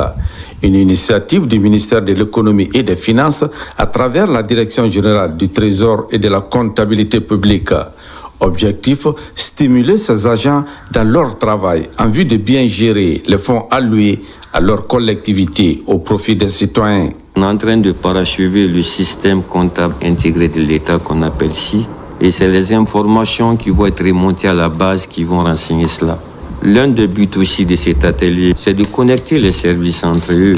Une initiative du ministère de l'économie et des finances à travers la direction générale du Trésor et de la comptabilité publique. Objectif, stimuler ces agents dans leur travail en vue de bien gérer les fonds alloués à leur collectivité au profit des citoyens. On est en train de parachever le système comptable intégré de l'État qu'on appelle SI. Et c'est les informations qui vont être remontées à la base qui vont renseigner cela. L'un des buts aussi de cet atelier, c'est de connecter les services entre eux.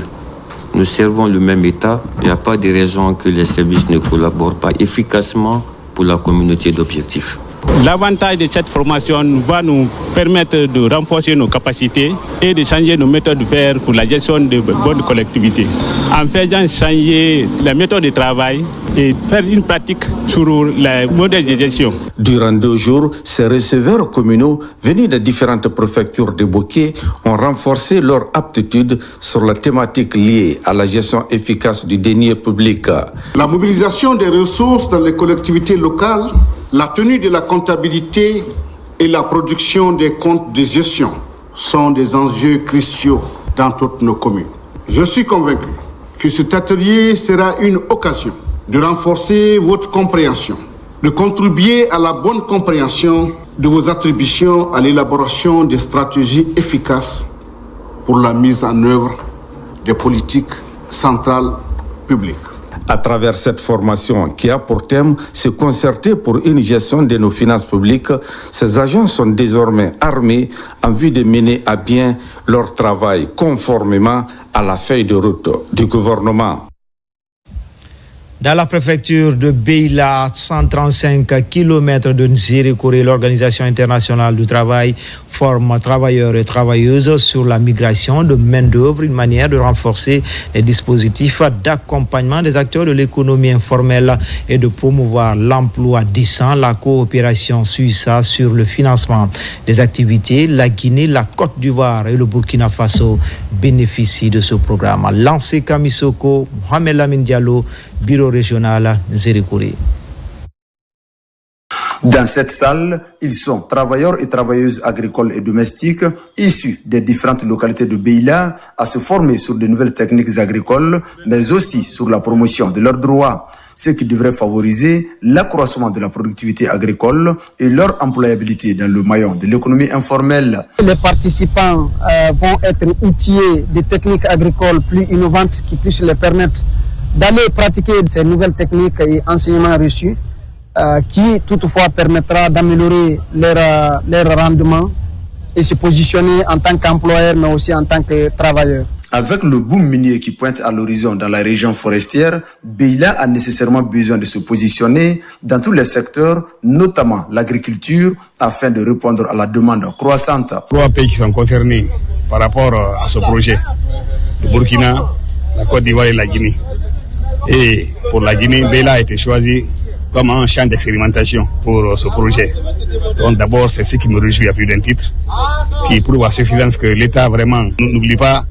Nous servons le même État. Il n'y a pas de raison que les services ne collaborent pas efficacement pour la communauté d'objectifs. L'avantage de cette formation va nous permettre de renforcer nos capacités et de changer nos méthodes de faire pour la gestion de bonnes collectivités. En faisant changer la méthode de travail et faire une pratique sur le modèle de gestion. Durant 2 jours, ces receveurs communaux venus de différentes préfectures de Boké ont renforcé leur aptitude sur la thématique liée à la gestion efficace du denier public. La mobilisation des ressources dans les collectivités locales, la tenue de la comptabilité et la production des comptes de gestion sont des enjeux cruciaux dans toutes nos communes. Je suis convaincu que cet atelier sera une occasion de renforcer votre compréhension, de contribuer à la bonne compréhension de vos attributions à l'élaboration des stratégies efficaces pour la mise en œuvre des politiques centrales publiques. À travers cette formation qui a pour thème se concerter pour une gestion de nos finances publiques, ces agents sont désormais armés en vue de mener à bien leur travail conformément à la feuille de route du gouvernement. Dans la préfecture de Beila, 135 km de Nzérékoré, l'Organisation internationale du travail forme travailleurs et travailleuses sur la migration de main-d'œuvre, une manière de renforcer les dispositifs d'accompagnement des acteurs de l'économie informelle et de promouvoir l'emploi décent, la coopération suisse sur le financement des activités. La Guinée, la Côte d'Ivoire et le Burkina Faso bénéficient de ce programme. Lancé Kamisoko, Mohamed Lamine Diallo, Bureau régional Nzérékoré. Dans cette salle, ils sont travailleurs et travailleuses agricoles et domestiques issus des différentes localités de Beila à se former sur de nouvelles techniques agricoles, mais aussi sur la promotion de leurs droits, ce qui devrait favoriser l'accroissement de la productivité agricole et leur employabilité dans le maillon de l'économie informelle. Les participants vont être outillés de techniques agricoles plus innovantes qui puissent les permettre d'aller pratiquer ces nouvelles techniques et enseignements reçus qui toutefois permettra d'améliorer leur rendement et se positionner en tant qu'employeur mais aussi en tant que travailleur. Avec le boom minier qui pointe à l'horizon dans la région forestière, Beila a nécessairement besoin de se positionner dans tous les secteurs, notamment l'agriculture, afin de répondre à la demande croissante. 3 pays qui sont concernés par rapport à ce projet, le Burkina, la Côte d'Ivoire et la Guinée. Et pour la Guinée, Beila a été choisi comme un champ d'expérimentation pour ce projet. Donc d'abord, c'est ce qui me réjouit à plus d'un titre, qui prouve à suffisance que l'État vraiment n'oublie pas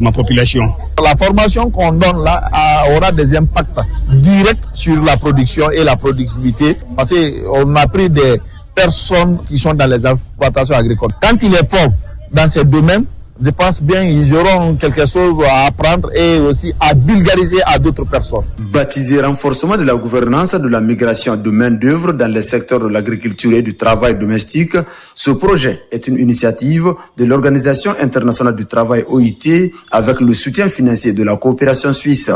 ma population. La formation qu'on donne là aura des impacts directs sur la production et la productivité, parce qu'on a pris des personnes qui sont dans les exploitations agricoles. Quand ils les forment dans ces domaines, je pense bien qu'ils auront quelque chose à apprendre et aussi à vulgariser à d'autres personnes. Baptisé renforcement de la gouvernance de la migration de main-d'œuvre dans les secteurs de l'agriculture et du travail domestique, ce projet est une initiative de l'Organisation internationale du travail OIT avec le soutien financier de la coopération suisse.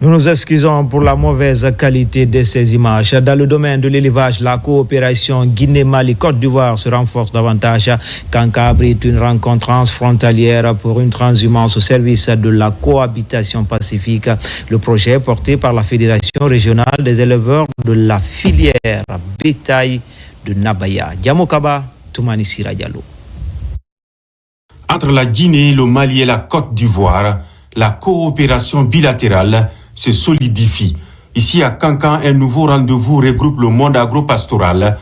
Nous nous excusons pour la mauvaise qualité de ces images. Dans le domaine de l'élevage, la coopération Guinée-Mali-Côte d'Ivoire se renforce davantage. Kanka abrite une rencontre transfrontalière pour une transhumance au service de la cohabitation pacifique. Le projet est porté par la Fédération régionale des éleveurs de la filière bétail de Nabaya. Diamokaba, Toumani Sira Diallo. Entre la Guinée, le Mali et la Côte d'Ivoire, la coopération bilatérale se solidifie. Ici à Kankan, un nouveau rendez-vous regroupe le monde agro-pastoral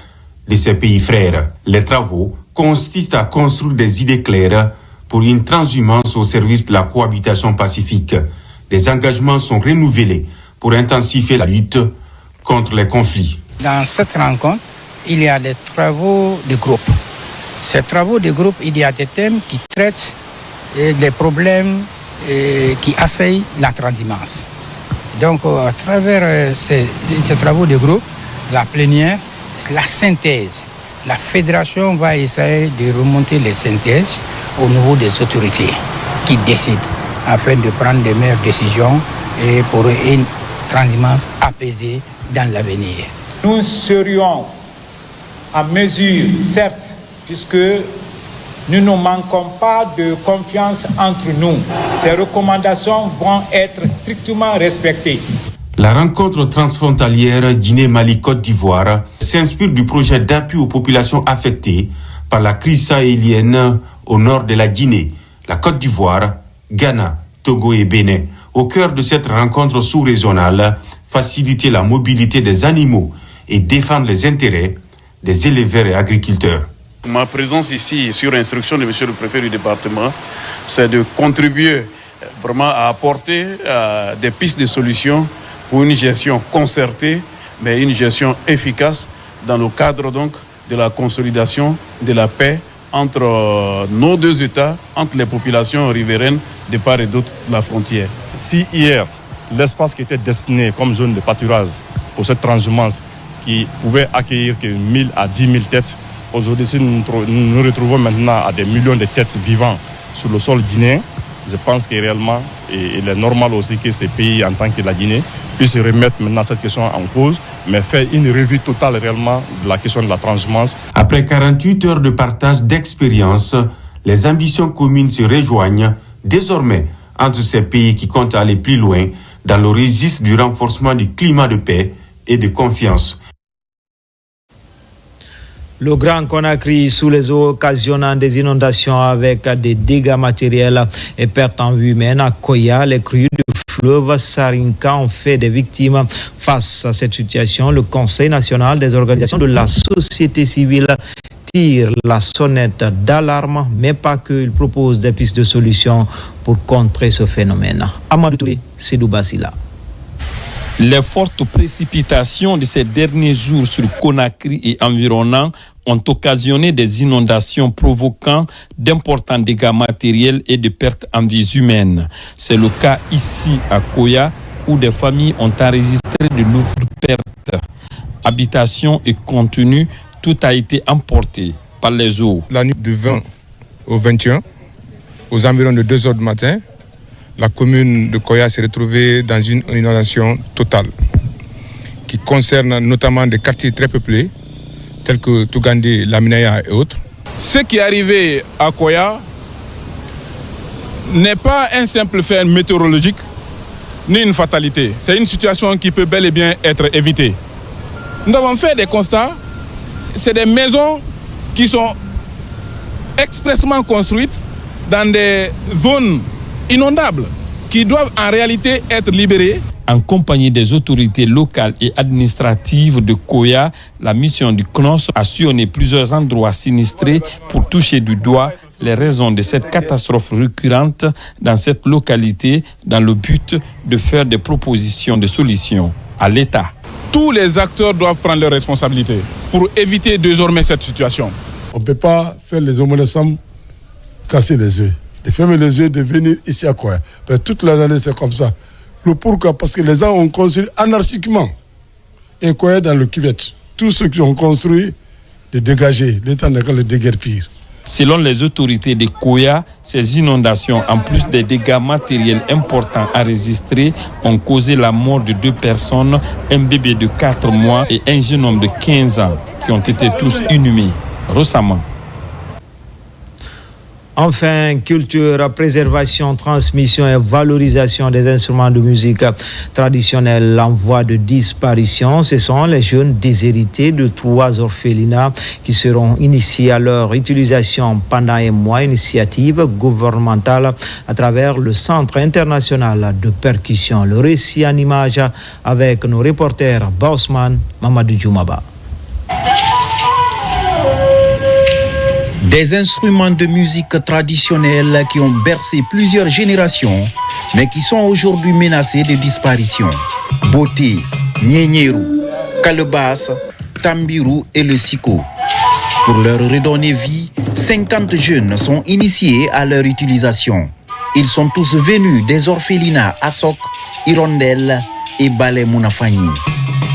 de ces pays frères. Les travaux consistent à construire des idées claires pour une transhumance au service de la cohabitation pacifique. Des engagements sont renouvelés pour intensifier la lutte contre les conflits. Dans cette rencontre, il y a des travaux de groupe. Ces travaux de groupe, il y a des thèmes qui traitent des problèmes qui assaillent la transhumance. Donc, à travers ces travaux de groupe, la plénière, la synthèse. La fédération va essayer de remonter les synthèses au niveau des autorités qui décident afin de prendre de meilleures décisions et pour une transhumance apaisée dans l'avenir. Nous serions en mesure, certes, puisque nous ne manquons pas de confiance entre nous. Ces recommandations vont être strictement respectées. La rencontre transfrontalière Guinée-Mali-Côte d'Ivoire s'inspire du projet d'appui aux populations affectées par la crise sahélienne au nord de la Guinée, la Côte d'Ivoire, Ghana, Togo et Bénin. Au cœur de cette rencontre sous-régionale, faciliter la mobilité des animaux et défendre les intérêts des éleveurs et agriculteurs. Ma présence ici, sur instruction de monsieur le préfet du département, c'est de contribuer vraiment à apporter des pistes de solutions pour une gestion concertée, mais une gestion efficace dans le cadre donc de la consolidation de la paix entre nos deux États, entre les populations riveraines de part et d'autre de la frontière. Si hier, l'espace qui était destiné comme zone de pâturage pour cette transhumance qui pouvait accueillir que 1000 à 10 000 têtes, aujourd'hui, si nous nous retrouvons maintenant à des millions de têtes vivant sur le sol guinéen, je pense que réellement, il est normal aussi que ces pays, en tant que la Guinée, puissent remettre maintenant cette question en cause, mais faire une revue totale réellement de la question de la transhumance. Après 48 heures de partage d'expérience, les ambitions communes se rejoignent désormais entre ces pays qui comptent aller plus loin dans le registre du renforcement du climat de paix et de confiance. Le Grand Conakry sous les eaux occasionnant des inondations avec des dégâts matériels et pertes en vie humaine. À Koya, les crues du fleuve Sarinka ont fait des victimes. Face à cette situation, le Conseil national des organisations de la société civile tire la sonnette d'alarme, mais pas que. Il propose des pistes de solutions pour contrer ce phénomène. Amadou Touré, Sédou Basila. Les fortes précipitations de ces derniers jours sur Conakry et environnants ont occasionné des inondations provoquant d'importants dégâts matériels et de pertes en vies humaines. C'est le cas ici à Koya où des familles ont enregistré de lourdes pertes. Habitation et contenu, tout a été emporté par les eaux. La nuit du 20 au 21, aux environs de 2 heures du matin, la commune de Koya s'est retrouvée dans une inondation totale qui concerne notamment des quartiers très peuplés tels que Tougandé, Laminaya et autres. Ce qui est arrivé à Koya n'est pas un simple fait météorologique ni une fatalité. C'est une situation qui peut bel et bien être évitée. Nous avons fait des constats. C'est des maisons qui sont expressément construites dans des zones inondables qui doivent en réalité être libérées. En compagnie des autorités locales et administratives de Koya, la mission du CNOS a sillonné plusieurs endroits sinistrés pour toucher du doigt les raisons de cette catastrophe récurrente dans cette localité dans le but de faire des propositions de solutions à l'État. Tous les acteurs doivent prendre leurs responsabilités pour éviter désormais cette situation. On ne peut pas faire les hommes ensemble, casser les yeux. De fermer les yeux, de venir ici à Koya. Toutes les années, c'est comme ça. Le pourquoi? Parce que les gens ont construit anarchiquement. Et Koya dans le cuvette. Tous ceux qui ont construit, de dégager. L'État n'a qu'à le déguerpir. Selon les autorités de Koya, ces inondations, en plus des dégâts matériels importants enregistrés, ont causé la mort de 2 personnes, un bébé de 4 mois et un jeune homme de 15 ans, qui ont été tous inhumés récemment. Enfin, culture, préservation, transmission et valorisation des instruments de musique traditionnelle en voie de disparition. Ce sont les jeunes déshérités de 3 orphelinats qui seront initiés à leur utilisation pendant un mois. Initiative gouvernementale à travers le Centre international de percussion. Le récit en image avec nos reporters Bosman, Mamadou Djoumaba. Des instruments de musique traditionnelle qui ont bercé plusieurs générations, mais qui sont aujourd'hui menacés de disparition. Boté, Nyényérou, Calebasse, Tambirou et le Siko. Pour leur redonner vie, 50 jeunes sont initiés à leur utilisation. Ils sont tous venus des orphelinats Assok, Hirondelle et Balé Mounafagni.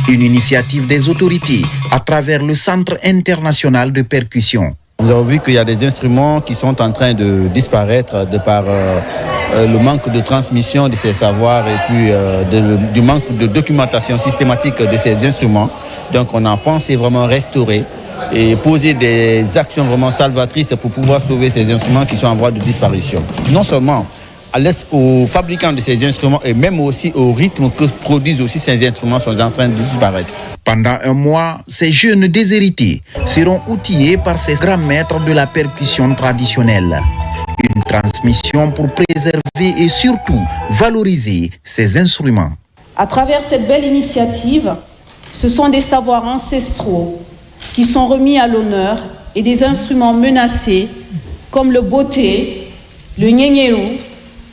Une initiative des autorités à travers le Centre international de percussion. Nous avons vu qu'il y a des instruments qui sont en train de disparaître de par le manque de transmission de ces savoirs et puis du manque de documentation systématique de ces instruments. Donc on a pensé vraiment restaurer et poser des actions vraiment salvatrices pour pouvoir sauver ces instruments qui sont en voie de disparition. Non seulement aux fabricants de ces instruments et même aussi au rythme que produisent aussi ces instruments sont en train de disparaître. Pendant un mois, ces jeunes déshérités seront outillés par ces grands maîtres de la percussion traditionnelle. Une transmission pour préserver et surtout valoriser ces instruments. À travers cette belle initiative, ce sont des savoirs ancestraux qui sont remis à l'honneur et des instruments menacés comme le boté, le nyényérou,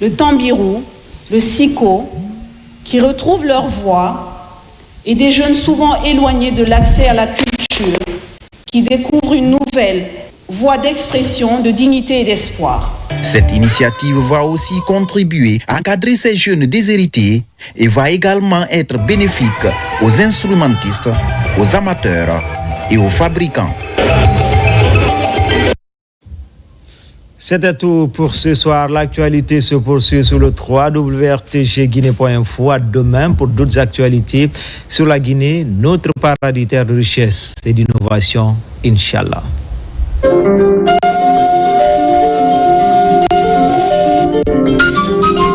le tambirou, le siko, qui retrouvent leur voix, et des jeunes souvent éloignés de l'accès à la culture, qui découvrent une nouvelle voie d'expression, de dignité et d'espoir. Cette initiative va aussi contribuer à encadrer ces jeunes déshérités et va également être bénéfique aux instrumentistes, aux amateurs et aux fabricants. C'était tout pour ce soir. L'actualité se poursuit sur le www.rtgguinée.info. À demain pour d'autres actualités sur la Guinée, notre paradis terre de richesse et d'innovation, Inch'Allah.